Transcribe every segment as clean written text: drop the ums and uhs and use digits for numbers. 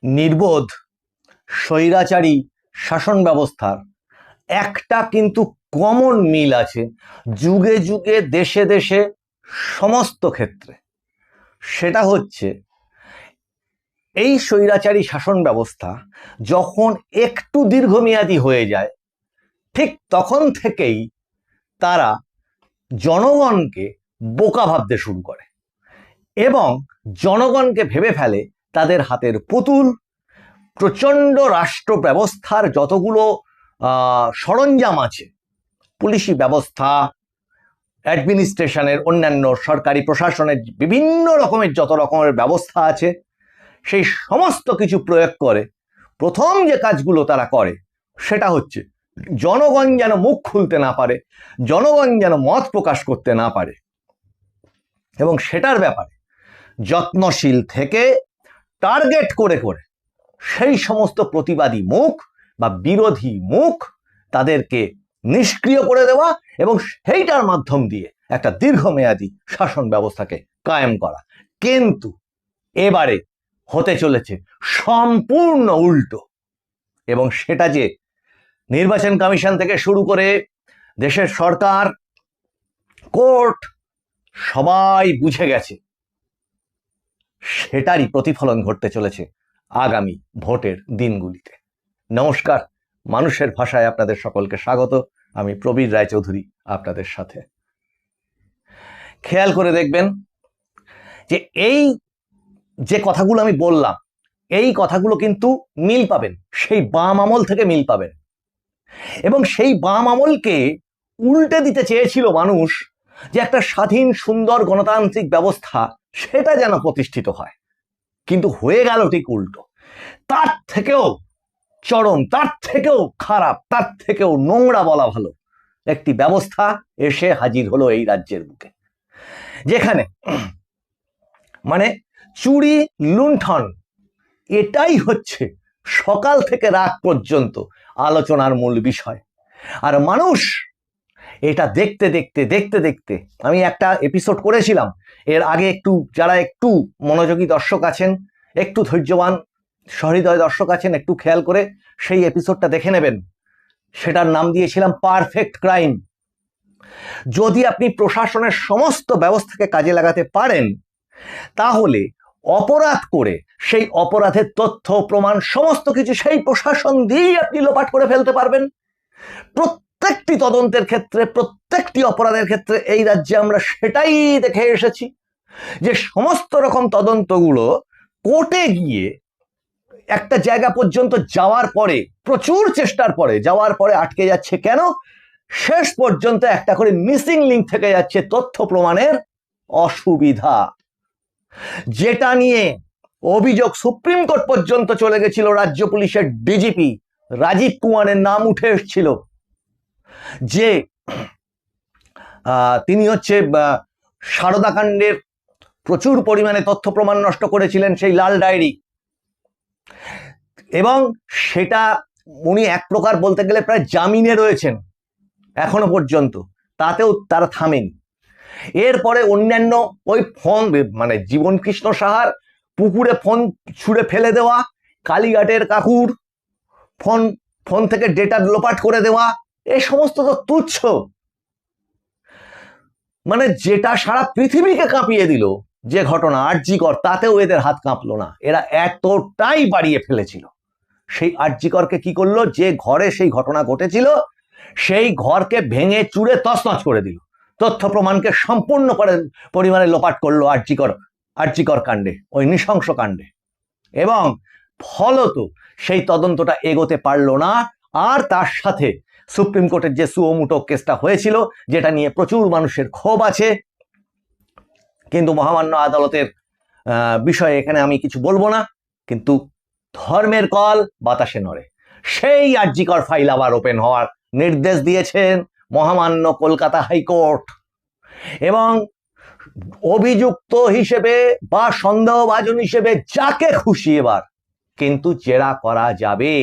নির্বোধ স্বৈরাচারী শাসন ব্যবস্থার একটা কিন্তু কমন মিল আছে যুগে যুগে দেশে দেশে সমস্ত ক্ষেত্রে। সেটা হচ্ছে এই স্বৈরাচারী শাসন ব্যবস্থা যখন একটু দীর্ঘমেয়াদী হয়ে যায়, ঠিক তখন থেকেই তারা জনগণকে বোকা ভাবতে শুরু করে এবং জনগণকে ভেবে ফেলে তাদের হাতের পুতুল। প্রচণ্ড রাষ্ট্র ব্যবস্থার যতগুলো সরঞ্জাম আছে, পুলিশি ব্যবস্থা, অ্যাডমিনিস্ট্রেশনের, অন্যান্য সরকারি প্রশাসনের বিভিন্ন রকমের যত রকমের ব্যবস্থা আছে, সেই সমস্ত কিছু প্রয়োগ করে প্রথম যে কাজগুলো তারা করে সেটা হচ্ছে জনগণ যেন মুখ খুলতে না পারে, জনগণ যেন মত প্রকাশ করতে না পারে, এবং সেটার ব্যাপারে যত্নশীল থেকে টার্গেট করে করে সেই সমস্ত প্রতিবাদী মুখ বা বিরোধী মুখ তাদেরকে নিষ্ক্রিয় করে দেওয়া এবং সেইটার মাধ্যম দিয়ে একটা দীর্ঘমেয়াদী শাসন ব্যবস্থাকে কায়েম করা। কিন্তু এবারে হতে চলেছে সম্পূর্ণ উল্টো, এবং সেটা যে নির্বাচন কমিশন থেকে শুরু করে দেশের সরকার, কোর্ট সবাই বুঝে গেছে, সেটারই প্রতিফলন ঘটতে চলেছে আগামী ভোটের দিনগুলিতে। নমস্কার, মানুষের ভাষায় আপনাদের সকলকে স্বাগত। আমি প্রবীর রায়চৌধুরী আপনাদের সাথে। খেয়াল করে দেখবেন যে এই যে কথাগুলো আমি বললাম, এই কথাগুলো কিন্তু মিল পাবেন সেই বাম আমল থেকে মিল পাবেন, এবং সেই বাম আমলকে উল্টে দিতে চেয়েছিল মানুষ, যে একটা স্বাধীন সুন্দর গণতান্ত্রিক ব্যবস্থা সেটা যেন প্রতিষ্ঠিত হয়, কিন্তু হয়ে গেল ঠিক উল্টো। তার থেকেও চরম, তার থেকেও খারাপ, তার থেকেও নোংরা বলা ভালো একটি ব্যবস্থা এসে হাজির হলো এই রাজ্যের বুকে, যেখানে মানে চুরি লুণ্ঠন এটাই হচ্ছে সকাল থেকে রাত পর্যন্ত আলোচনার মূল বিষয়। আর মানুষ এটা দেখতে দেখতে দেখতে দেখতে, আমি একটা এপিসোড করেছিলাম এর আগে, একটু যারা একটু মনোযোগী দর্শক আছেন, একটু ধৈর্যবান সহৃদয় দর্শক আছেন, একটু খেয়াল করে সেই এপিসোডটা দেখে নেবেন। সেটার নাম দিয়েছিলাম পারফেক্ট ক্রাইম। যদি আপনি প্রশাসনের সমস্ত ব্যবস্থাকে কাজে লাগাতে পারেন, তাহলে অপরাধ করে সেই অপরাধের তথ্য প্রমাণ সমস্ত কিছু সেই প্রশাসন দিয়েই আপনি লোপাট করে ফেলতে পারবেন। প্রত্যেকটি তদন্তের ক্ষেত্রে, প্রত্যেকটি অপরাধের ক্ষেত্রে এই রাজ্যে আমরা সেটাই দেখে এসেছি, যে সমস্ত রকম তদন্তগুলো কোর্টে গিয়ে একটা জায়গা পর্যন্ত যাওয়ার পরে, প্রচুর চেষ্টার পরে যাওয়ার পরে আটকে যাচ্ছে। কেন? শেষ পর্যন্ত একটা করে মিসিং লিঙ্ক থেকে যাচ্ছে, তথ্য প্রমাণের অসুবিধা, যেটা নিয়ে অভিযোগ সুপ্রিম কোর্ট পর্যন্ত চলে গেছিল। রাজ্য পুলিশের ডিজিপি রাজীব কুমারের নাম উঠে এসেছিল, যে তিনি হচ্ছে সারদা কাণ্ডের প্রচুর পরিমাণে তথ্য প্রমাণ নষ্ট করেছিলেন, সেই লাল ডায়েরি, এবং সেটা উনি এক প্রকার বলতে গেলে প্রায় জামিনে রয়েছেন এখনো পর্যন্ত, তাতেও তারা থামেনি। এরপরে অন্যান্য ওই ফোন, মানে জীবন কৃষ্ণ সাহার পুকুরে ফোন ছুঁড়ে ফেলে দেওয়া, কালীঘাটের কাকুর ফোন থেকে ডেটা লোপাট করে দেওয়া, এই সমস্ত তো তুচ্ছ, মানে যেটা সারা পৃথিবীকে কাঁপিয়ে দিল যে ঘটনা আরজি কর, তাতেও এদের হাত কাঁপলো না। এরা এতটাই বাড়িয়ে ফেলেছিল। সেই আরজি করকে কি করলো, যে ঘরে সেই ঘটনা ঘটেছিল সেই ঘরকে ভেঙে চুরে তছনছ করে দিল, তথ্য প্রমাণকে সম্পূর্ণ পরিমাণে লোপাট করলো আরজি কর কাণ্ডে, ওই নৃশংস কাণ্ডে, এবং ফলত সেই তদন্তটা এগোতে পারলো না। আর তার সাথে সুপ্রিম কোর্টের যে সুমোটো কেসটা হয়েছিল, যেটা নিয়ে প্রচুর মানুষের ক্ষোভ আছে, কিন্তু মহামান্য আদালতের বিষয়ে এখানে আমি কিছু বলবো না, কিন্তু ধর্মের কল বাতাসে নড়ে। সেই আরজি কর ফাইল আবার ওপেন হওয়ার নির্দেশ দিয়েছেন মহামান্য কলকাতা হাইকোর্ট, এবং অভিযুক্ত হিসেবে বা সন্দেহভাজন হিসেবে যাকে খুশি এবার কিন্তু জেরা করা যাবে।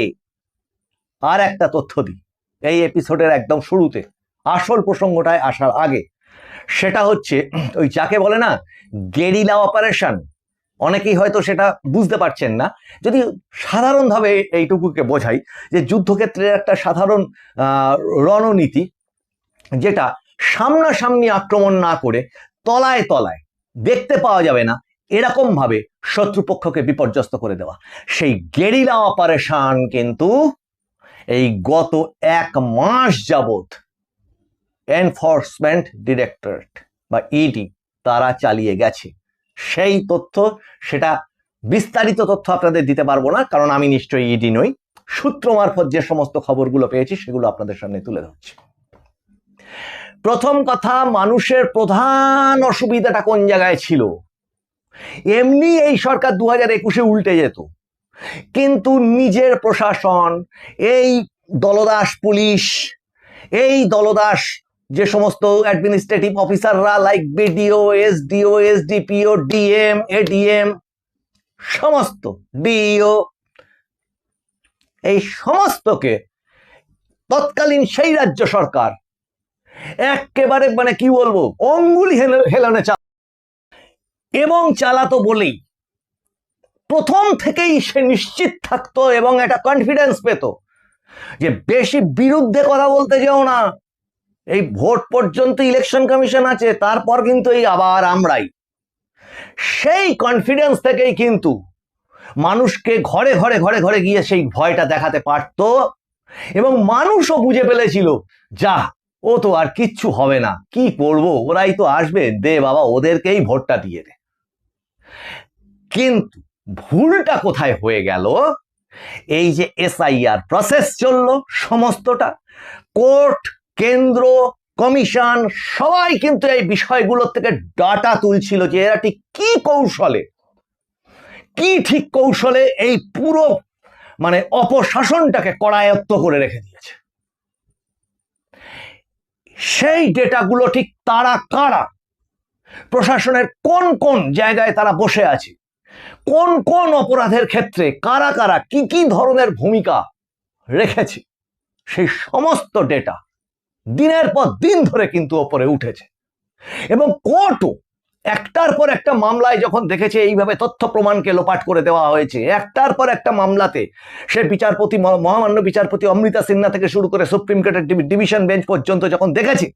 আর একটা তথ্য দিই এই এপিসোডের একদম শুরুতে, আসল প্রসঙ্গটায় আসার আগে, সেটা হচ্ছে ওই যাকে বলে না গেরিলা অপারেশন, অনেকেই হয়তো সেটা বুঝতে পারছেন না। যদি সাধারণভাবে এইটুকুকে বোঝাই যে যুদ্ধক্ষেত্রের একটা সাধারণ রণনীতি, যেটা সামনাসামনি আক্রমণ না করে তলায় তলায় দেখতে পাওয়া যাবে না এরকম ভাবে শত্রুপক্ষকে বিপর্যস্ত করে দেওয়া, সেই গেরিলা অপারেশন কিন্তু এই গত 1 মাস যাবৎ এনফোর্সমেন্ট ডিরেক্টরেট বা ইডি তারা চালিয়ে গেছে। সেই তথ্য, সেটা বিস্তারিত তথ্য আপনাদের দিতে পারবো না, কারণ আমি নিশ্চয়ই ইডি নই। সূত্র মারফত যে সমস্ত খবরগুলো পেয়েছি সেগুলো আপনাদের সামনে তুলে ধরছি। প্রথম কথা, মানুষের প্রধান অসুবিধাটা কোন জায়গায় ছিল? এমনি এই সরকার 2021-এ উল্টে যেত, কিন্তু নিজের প্রশাসন, এই দলদাস পুলিশ, এই দলদাস যে সমস্ত অ্যাডমিনিস্ট্রেটিভ অফিসাররা like BDO, SDO, SDPO, DM, ADM, সমস্ত ডিও, এই সমস্তকে তৎকালীন সেই রাজ্য সরকার একেবারে মানে কি বলবো অঙ্গুলি হেলনে এবং চালাতো বলেই প্রথম থেকেই সে নিশ্চিত থাকতো এবং একটা কনফিডেন্স পেত যে বেশি বিরুদ্ধে কথা বলতে যেও না, এই ভোট পর্যন্ত ইলেকশন কমিশন আছে, তারপর কিন্তু এই আবার আমরাই। সেই কনফিডেন্স থেকেই কিন্তু মানুষকে ঘরে ঘরে ঘরে ঘরে গিয়ে সেই ভয়টা দেখাতে পারত এবং মানুষও বুঝে ফেলেছিল যা ও তো আর কিচ্ছু হবে না, কি করব, ওরাই তো আসবে, দে বাবা ওদেরকেই ভোটটা দিয়ে দে। কিন্তু ভুলটা কোথায় হয়ে গেল? এই যে এসআইআর প্রসেস চললো সমস্তটা, কোর্ট, কেন্দ্র, কমিশন সবাই কিন্তু এই বিষয়গুলোর থেকে ডাটা তুলছিল যে এরা ঠিক কি কৌশলে, কি ঠিক কৌশলে এই পুরো মানে অপশাসনটাকে করায়ত্ত করে রেখে দিয়েছে। সেই ডেটাগুলো ঠিক তারা কারা, প্রশাসনের কোন কোন জায়গায় তারা বসে আছে, কোন কোন অপরাধের ক্ষেত্রে কারা কারা কি কি ধরনের ভূমিকা রেখেছে, সেই সমস্ত ডেটা দিনের পর দিন ধরে কিন্তু ওপরে উঠেছে। এবং কোর্টও একটার পর একটা মামলায় যখন দেখেছে এইভাবে তথ্য প্রমাণকে লোপাট করে দেওয়া হয়েছে, একটার পর একটা মামলাতে সে বিচারপতি, মহামান্য বিচারপতি অমৃতা সিনহা থেকে শুরু করে সুপ্রিম কোর্টের ডিভিশন বেঞ্চ পর্যন্ত যখন দেখেছে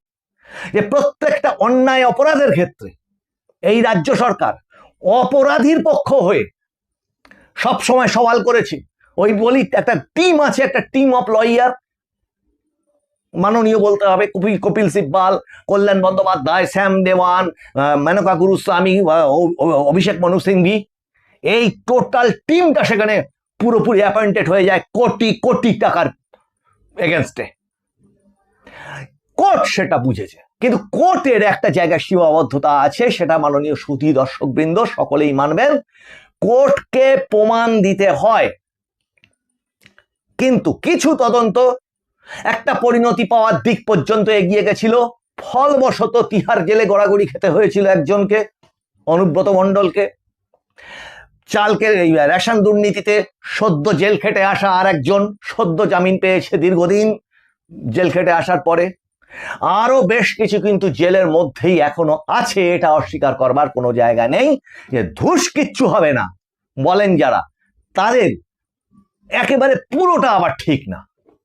যে প্রত্যেকটা অন্যায় অপরাধের ক্ষেত্রে এই রাজ্য সরকার অপরাধীর পক্ষ হয়ে সব সময় সওয়াল করেছে। ওই বলি একটা টিম আছে, একটা টিম অফ লয়ার, মাননীয় বলতে হবে কপিল সিব্বাল, কল্যাণ বন্দ্যোপাধ্যায়, শ্যাম দেওয়ান, মেনকা গুরুস্বামী, অভিষেক মনু সিংভি, এই টোটাল টিমটা সেখানে পুরোপুরি অ্যাপয়েন্টেড হয়ে যায় কোটি কোটি টাকার এগেনস্টে। কোর্ট সেটা বুঝেছে, কিন্তু কোর্টের একটা জায়গায় সীমাবদ্ধতা আছে, সেটা মাননীয় সুধী দর্শকবৃন্দ সকলেই মানবেন। কোর্টকে প্রমাণ দিতে হয়, কিন্তু কিছু তদন্ত একটা পরিণতি পাওয়ার দিক পর্যন্ত এগিয়ে গেছিল। ফলবশত তিহার জেলে গড়াগড়ি খেতে হয়েছিল একজনকে, অনুব্রত মণ্ডলকে। চালকে রেশন দুর্নীতিতে সদ্য জেল খেটে আসা আর একজন সদ্য জামিন পেয়েছে দীর্ঘদিন জেল খেটে আসার পরে। আরো বেশ কিছু কিন্তু জেলের মধ্যেই এখনো আছে, এটা অস্বীকার করবার কোনো জায়গা নেই। যে ধুস কিচ্ছু হবে না বলেন যারা, তাদের একেবারে পুরোটা আবার ঠিক না,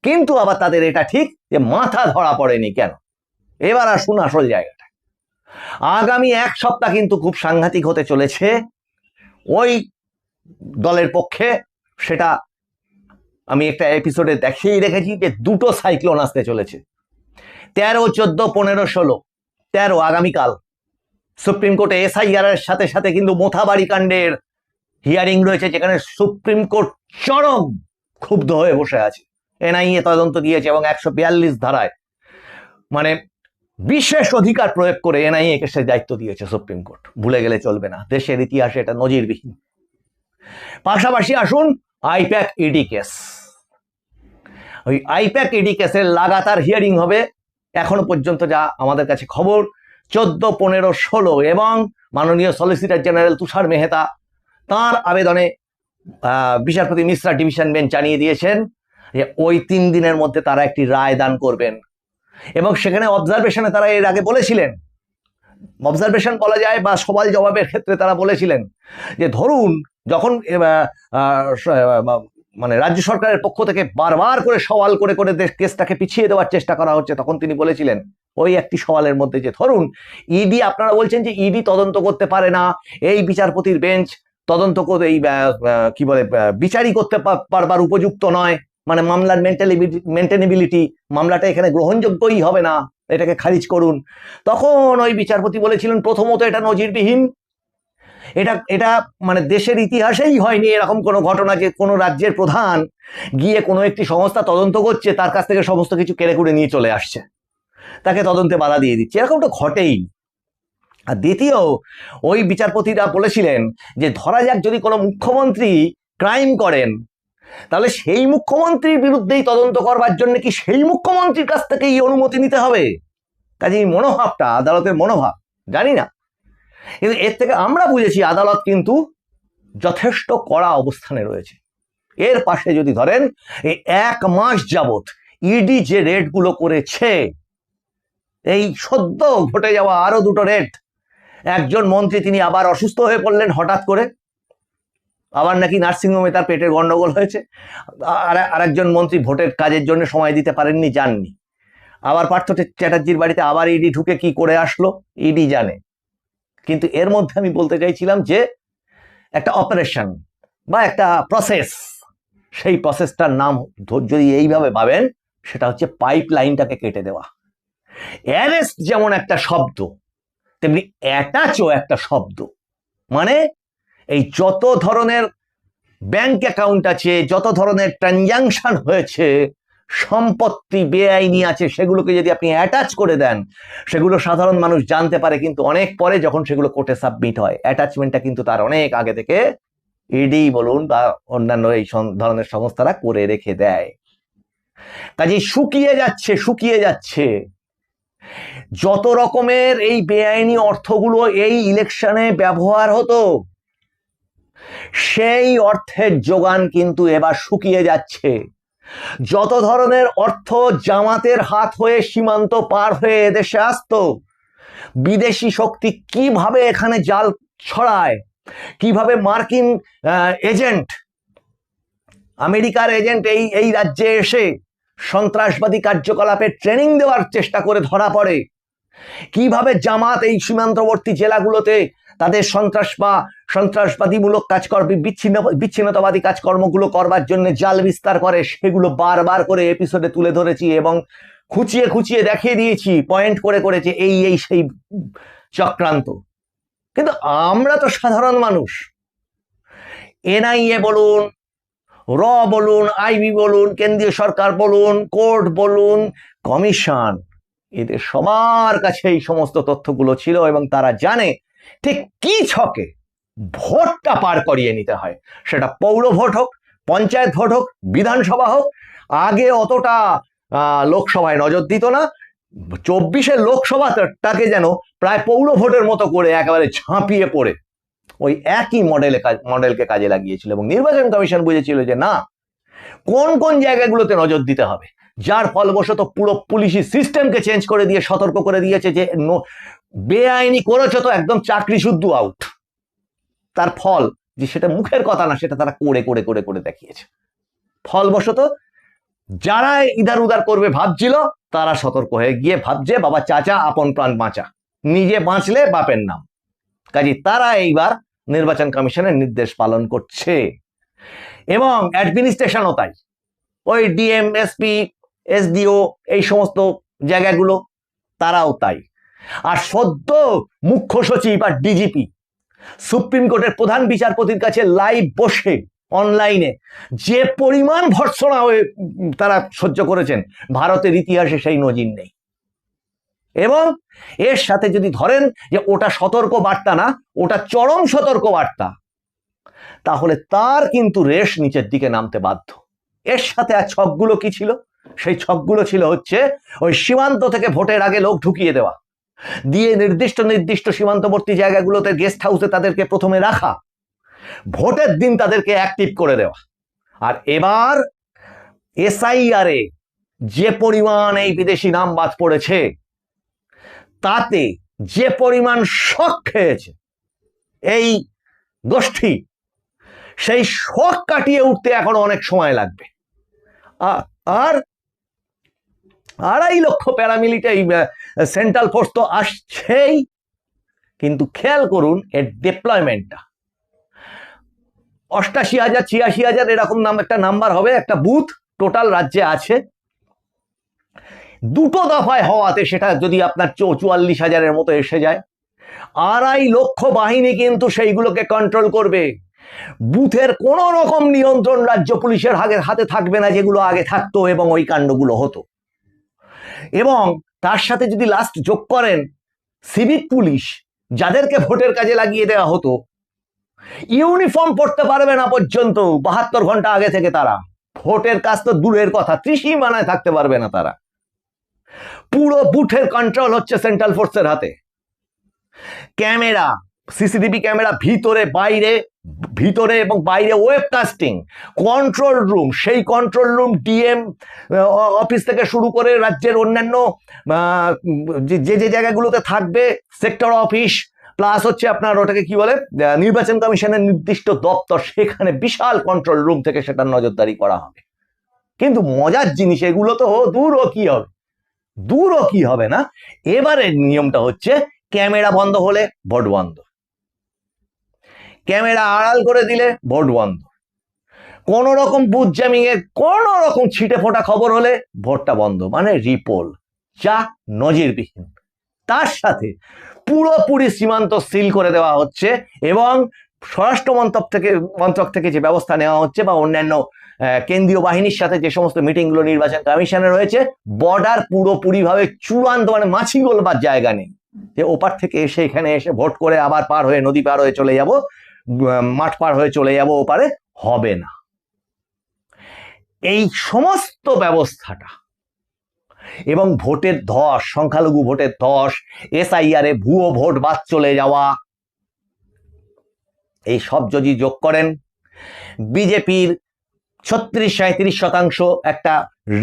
কিন্তু আবার তাদের এটা ঠিক যে মাথা ধরা পড়েনি কেন। এবার আসুন আসল জায়গাটা। আগামী 1 সপ্তাহ কিন্তু খুব সাংঘাতিক হতে চলেছে ওই দলের পক্ষে। সেটা আমি একটা এপিসোডে দেখিয়ে রেখেছি যে দুটো সাইক্লোন আসতে চলেছে, 13, 14, 15, 16। 13 আগামীকাল সুপ্রিম কোর্টে এসআইআর এর সাথে সাথে কিন্তু মোথাবাড়ি কাণ্ডের হিয়ারিং রয়েছে, যেখানে সুপ্রিম কোর্ট চরম ক্ষুব্ধ হয়ে বসে আছে। এনআইএ তদন্ত দিয়েছে এবং 142 ধারায় মানে বিশেষ অধিকার প্রয়োগ করে এনআইএ কে সে দায়িত্ব দিয়েছে সুপ্রিম কোর্ট। ভুলে গেলে চলবে না, দেশের ইতিহাসে এটা নজিরবিহীন। পাশাপাশি আসুন আইপ্যাক ইডি কেস। ওই আইপ্যাক ইডি কেসের লাগাতার হিয়ারিং হবে এখনো পর্যন্ত যা আমাদের কাছে খবর, 14, 15, 16 এবং মাননীয় সলিসিটর জেনারেল তুষার মেহতা তার আবেদনে বিচারপতি মিশ্রা ডিভিশন বেঞ্চ জানিয়ে দিয়েছেন যে ওই 3 দিনের মধ্যে তারা একটি রায় দান করবেন। এবং সেখানে অবজারভেশনে তারা এর আগে বলেছিলেন অবজারভেশন বলা যায় বা সওয়াল জবাবের ক্ষেত্রে তারা বলেছিলেন যে ধরুন যখন মানে রাজ্য সরকারের পক্ষ থেকে বারবার করে সওয়াল করে করে কেসটাকে পিছিয়ে দেওয়ার চেষ্টা করা হচ্ছে, তখন তিনি বলেছিলেন ওই একটি সওয়ালের মধ্যে যে ধরুন ইডি, আপনারা বলছেন যে ইডি তদন্ত করতে পারে না, এই বিচারপতির বেঞ্চ তদন্ত করে এই কি বলে বিচারই করতে পারবার উপযুক্ত নয়, মানে মামলার মেনটেনেবিলিটি, মামলাটা এখানে গ্রহণযোগ্যই হবে না, এটাকে খারিজ করুন। তখন ওই বিচারপতি বলেছিলেন প্রথমত এটা নজিরবিহীন, এটা মানে দেশের ইতিহাসেই হয়নি এরকম কোনো ঘটনা যে কোনো রাজ্যের প্রধান গিয়ে কোনো একটি সংস্থা তদন্ত করছে, তার কাছ থেকে সমস্ত কিছু কেড়ে কুড়ে নিয়ে চলে আসছে, তাকে তদন্তে বাধা দিয়ে দিচ্ছে, এরকম তো ঘটেই। আর দ্বিতীয়, ওই বিচারপতিরা বলেছিলেন যে ধরা যাক যদি কোনো মুখ্যমন্ত্রী ক্রাইম করেন, তাহলে সেই মুখ্যমন্ত্রীর বিরুদ্ধেই তদন্ত করবার জন্য কি সেই মুখ্যমন্ত্রীর কাছ থেকে এই অনুমতি নিতে হবে? কাজে এই মনোভাবটা, আদালতের মনোভাব জানি না, কিন্তু এর থেকে আমরা বুঝেছি আদালত কিন্তু যথেষ্ট কড়া অবস্থানে রয়েছে। এর পাশে যদি ধরেন এই 1 মাস যাবত ইডি যে রেডগুলো করেছে, এই সদ্য ঘটে যাওয়া আরো 2টো রেড, একজন মন্ত্রী তিনি আবার অসুস্থ হয়ে পড়লেন হঠাৎ করে, আবার নাকি নার্সিংহোমে তার পেটের গন্ডগোল হয়েছে, আর একজন মন্ত্রী ভোটের কাজের জন্য সময় দিতে পারেননি, যাননি, আবার পার্থ চ্যাটার্জির বাড়িতে আবার ইডি ঢুকে কি করে আসলো ইডি জানে। কিন্তু এর মধ্যে আমি বলতে চাইছিলাম যে একটা অপারেশন বা একটা প্রসেস, সেই প্রসেসটার নাম যদি এইভাবে ভাবেন, সেটা হচ্ছে পাইপ লাইনটাকে কেটে দেওয়া। অ্যারেস্ট যেমন একটা শব্দ, তেমনি অ্যাটাচও একটা শব্দ। মানে এই যত ধরনের ব্যাংক অ্যাকাউন্ট আছে, যত ধরনের ট্রানজাকশন হয়েছে, সম্পত্তি বেআইনি আছে, সেগুলোকে যদি আপনি অ্যাটাচ করে দেন, সেগুলো সাধারণ মানুষ জানতে পারে, কিন্তু অনেক পরে যখন সেগুলো কোর্টে সাবমিট হয়, অ্যাটাচমেন্টটা কিন্তু তার অনেক আগে থেকে ইডি বলুন বা অন্যান্য এই ধরনের সংস্থারা করে রেখে দেয়। কাজেই শুকিয়ে যাচ্ছে যত রকমের এই বেআইনি অর্থগুলো এই ইলেকশনে ব্যবহার হতো, সেই অর্থের যোগান কিন্তু এবার শুকিয়ে যাচ্ছে। যত ধরনের অর্থ জামাতের হাত হয়ে সীমান্ত পার হয়ে এদেশে আসতো, বিদেশি শক্তি কিভাবে এখানে জাল ছড়ায়, কিভাবে মার্কিন এজেন্ট, আমেরিকার এজেন্ট এই রাজ্যে এসে সন্ত্রাসবাদী কার্যকলাপে ট্রেনিং দেওয়ার চেষ্টা করে ধরা পড়ে, কিভাবে জামাত এই সীমান্তবর্তী জেলাগুলোতে তাদের সন্ত্রাসবাদীমূলক কাজকর্ম, বিচ্ছিন্নতাবাদী কাজকর্মগুলো করবার জন্য জাল বিস্তার করে, সেগুলো বারবার করে এপিসোডে তুলে ধরেছি এবং খুঁচিয়ে খুঁচিয়ে দেখিয়ে দিয়েছি, পয়েন্ট করে করেছে এই সেই চক্রান্ত। কিন্তু আমরা তো সাধারণ মানুষ, এনআইএ বলুন, র বলুন, আইবি বলুন, কেন্দ্রীয় সরকার বলুন, কোর্ট বলুন, কমিশন, এদের সবার কাছে এই সমস্ত তথ্যগুলো ছিল এবং তারা জানে ঠিক কি ছকে ভোটটা পার করিয়ে নিতে হয়। সেটা পৌর ভোট হোক, পঞ্চায়েত ভোট হোক, বিধানসভা হোক। আগে অতটা লোকসভায় নজর দিত না, 24-এর লোকসভাটাকে যেন প্রায় পৌর ভোটের মতো করে একেবারে ঝাঁপিয়ে পড়ে ওই একই মডেলকে কাজে লাগিয়েছিল এবং নির্বাচন কমিশন বুঝেছিল যে না, কোন কোন জায়গাগুলোতে নজর দিতে হবে, যার ফলবশত পুরো পুলিশি সিস্টেমকে চেঞ্জ করে দিয়ে সতর্ক করে দিয়েছে যে বেআইনি করেছে তো একদম চাকরি শুদ্ধ আউট। তার ফল যে সেটা মুখের কথা না, সেটা তারা করে করে করে করে দেখিয়েছে। ফলবশত যারা ইধার উদার করবে ভাবছিল, তারা সতর্ক হয়ে গিয়ে ভাবছে বাবা চাচা আপন প্রাণ বাঁচা, নিজে বাঁচলে বাপের নাম। কাজে তারা এইবার নির্বাচন কমিশনের নির্দেশ পালন করছে এবং অ্যাডমিনিস্ট্রেশনও তাই, ওই ডিএম, এসপি, এসডিও, এই সমস্ত জায়গাগুলো তারাও তাই। আর সদ্য মুখ্য সচিব আর ডিজিপি সুপ্রিম কোর্টের প্রধান বিচারপতির কাছে লাইভ বসে অনলাইনে যে পরিমাণ ভর্ৎসনা হয়ে তারা সহ্য করেছেন, ভারতের ইতিহাসে সেই নজির নেই। এবং এর সাথে যদি ধরেন যে ওটা সতর্ক বার্তা না, ওটা চরম সতর্ক বার্তা, তাহলে তার কিন্তু রেশ নিচের দিকে নামতে বাধ্য। এর সাথে আর ছকগুলো কি ছিল? সেই ছকগুলো ছিল হচ্ছে ওই সীমান্ত থেকে ভোটের আগে লোক ঢুকিয়ে দেওয়া, দিয়ে নির্দিষ্ট সীমান্তবর্তী জায়গাগুলোতে গেস্ট হাউসে তাদেরকে প্রথমে রাখা, ভোটের দিন তাদেরকে অ্যাক্টিভ করে দেওয়া। আর এবার এসআইআর এ যে পরিমাণ এই বিদেশি নাম বাদ পড়েছে, তাতে যে পরিমাণ শক খেয়েছে এই গোষ্ঠী, সেই শক কাটিয়ে উঠতে এখন অনেক সময় লাগবে। আর 2.5 লক্ষ প্যারামিলিটারি সেন্ট্রাল ফোর্স তো আসছেই, কিন্তু খেয়াল করুন এর ডিপ্লয়মেন্টটা 88,000 86,000 এরকম একটা নাম্বার হবে, একটা বুথ টোটাল রাজ্যে আছে। দুটো দফায় হওয়াতে সেটা যদি আপনার 44,000-এর মতো এসে যায়, 2.5 লক্ষ বাহিনী কিন্তু সেইগুলোকে কন্ট্রোল করবে। বুথের কোন রকম নিয়ন্ত্রণ রাজ্য পুলিশের হাতে থাকবে না, যেগুলো আগে থাকতো এবং ওই কাণ্ডগুলো হতো। এবং তার সাথে যদি লাস্ট যোগ করেন সিভিক পুলিশ, যাদেরকে ভোটের কাজে লাগিয়ে দেওয়া হতো, ইউনিফর্ম পড়তে পারবে না পর্যন্ত 72 ঘন্টা আগে থেকে, তারা ভোটের কাজ তো দূরের কথা, ত্রিসীমানায় থাকতে পারবে না তারা। পুরো বুথের কন্ট্রোল হচ্ছে সেন্ট্রাল ফোর্সের হাতে। ক্যামেরা, সিসিটিভি ক্যামেরা ভিতরে এবং বাইরে, ওয়েবকাস্টিং, কন্ট্রোল রুম, সেই কন্ট্রোল রুম ডিএম অফিস থেকে শুরু করে রাজ্যের অন্যান্য যে যে জায়গাগুলোতে থাকবে, সেক্টর অফিস, প্লাস হচ্ছে আপনার ওটাকে কি বলে নির্বাচন কমিশনের নির্দিষ্ট দপ্তর, সেখানে বিশাল কন্ট্রোল রুম থেকে সেটার নজরদারি করা হবে। কিন্তু মজার জিনিস, এগুলো তো দূরও কি হবে না। এবারের নিয়মটা হচ্ছে ক্যামেরা বন্ধ হলে ভোট বন্ধ, ক্যামেরা আড়াল করে দিলে ভোট বন্ধ, কোন রকম বুথ জ্যামিং এর কোন রকম ছিটে ফোটা খবর হলে ভোটটা বন্ধ, মানে রিপোল, যা নজিরবিহীন। তার সাথে পুরোপুরি সীমান্ত সিল করে দেওয়া হচ্ছে এবং স্বরাষ্ট্র মন্ত্রক থেকে যে ব্যবস্থা নেওয়া হচ্ছে বা অন্যান্য কেন্দ্রীয় বাহিনীর সাথে যে সমস্ত মিটিংগুলো নির্বাচন কমিশনে রয়েছে, বর্ডার পুরোপুরিভাবে চূড়ান্ত, মানে মাছি গোলবার জায়গা নেই যে ওপার থেকে এসে এখানে এসে ভোট করে আবার পার হয়ে নদী পার হয়ে চলে যাব, মাঠ পার হয়ে চলে যাব ওপারে, হবে না। এই সমস্ত ব্যবস্থাটা এবং ভোটের ধস, সংখ্যালঘু ভোটের ধস, SIR এ ভুয়ো ভোট বাদ চলে যাওয়া, এই সব যদি যোগ করেন, বিজেপির 36-37% একটা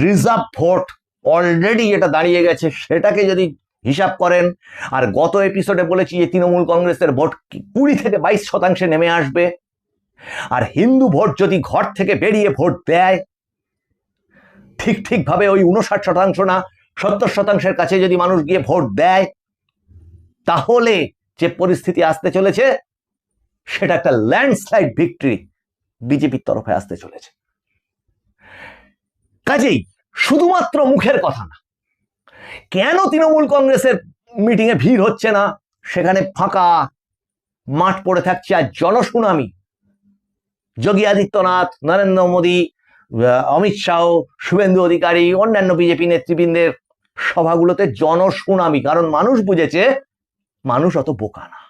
রিজার্ভ ভোট অলরেডি যেটা দাঁড়িয়ে গেছে, সেটাকে যদি হিসাব করেন, আর গত এপিসোডে বলেছি যে তৃণমূল কংগ্রেসের ভোট 20-22% নেমে আসবে, আর হিন্দু ভোট যদি ঘর থেকে বেরিয়ে ভোট দেয় ঠিকভাবে ওই 59% না 70%-এর কাছে যদি মানুষ গিয়ে ভোট দেয়, তাহলে যে পরিস্থিতি আসতে চলেছে সেটা একটা ল্যান্ডস্লাইড ভিক্টরি বিজেপির তরফে আসতে চলেছে। কাজেই শুধুমাত্র মুখের কথা না, কেন তৃণমূল কংগ্রেসের মিটিং এ ভিড় হচ্ছে না, সেখানে ফাঁকা মাঠ পড়ে থাকছে আর জনশুনামি, যোগী আদিত্যনাথ, নরেন্দ্র মোদী, অমিত শাহ, শুভেন্দু অধিকারী, অন্যান্য বিজেপি নেতৃবৃন্দের সভাগুলোতে জনশুনামি, কারণ মানুষ বুঝেছে, মানুষ অত বোকা না,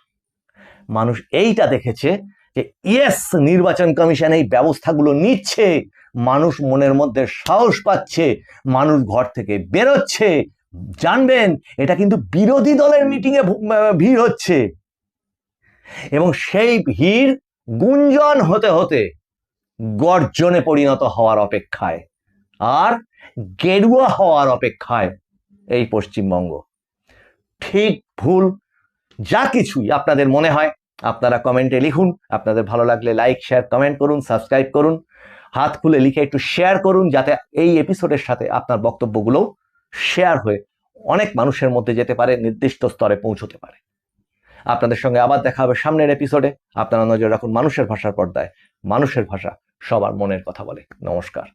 মানুষ এইটা দেখেছে যে ইয়েস, নির্বাচন কমিশন এই ব্যবস্থাগুলো নিচ্ছে, মানুষ মনের মধ্যে সাহস পাচ্ছে, মানুষ ঘর থেকে বেরোচ্ছে। জানবেন এটা কিন্তু বিরোধী দলের মিটিং এ ভিড় হচ্ছে এবং সেই ভিড় গুঞ্জন হতে হতে গর্জনে পরিণত হওয়ার অপেক্ষায় আর গেরুয়া হওয়ার অপেক্ষায় এই পশ্চিমবঙ্গ। ঠিক ভুল যা কিছুই আপনাদের মনে হয় আপনারা কমেন্টে লিখুন, আপনাদের ভালো লাগলে লাইক, শেয়ার, কমেন্ট করুন, সাবস্ক্রাইব করুন, হাত খুলে লিখে একটু শেয়ার করুন, যাতে এই এপিসোডের সাথে আপনার বক্তব্যগুলো শেয়ার হয়ে অনেক মানুষের মধ্যে যেতে পারে, নির্দিষ্ট স্তরে পৌঁছতে পারে। আপনাদের সঙ্গে আবার দেখা হবে সামনের এপিসোডে। আপনারা নজর রাখুন মানুষের ভাষার পর্দায়। মানুষের ভাষা সবার মনের কথা বলে। নমস্কার।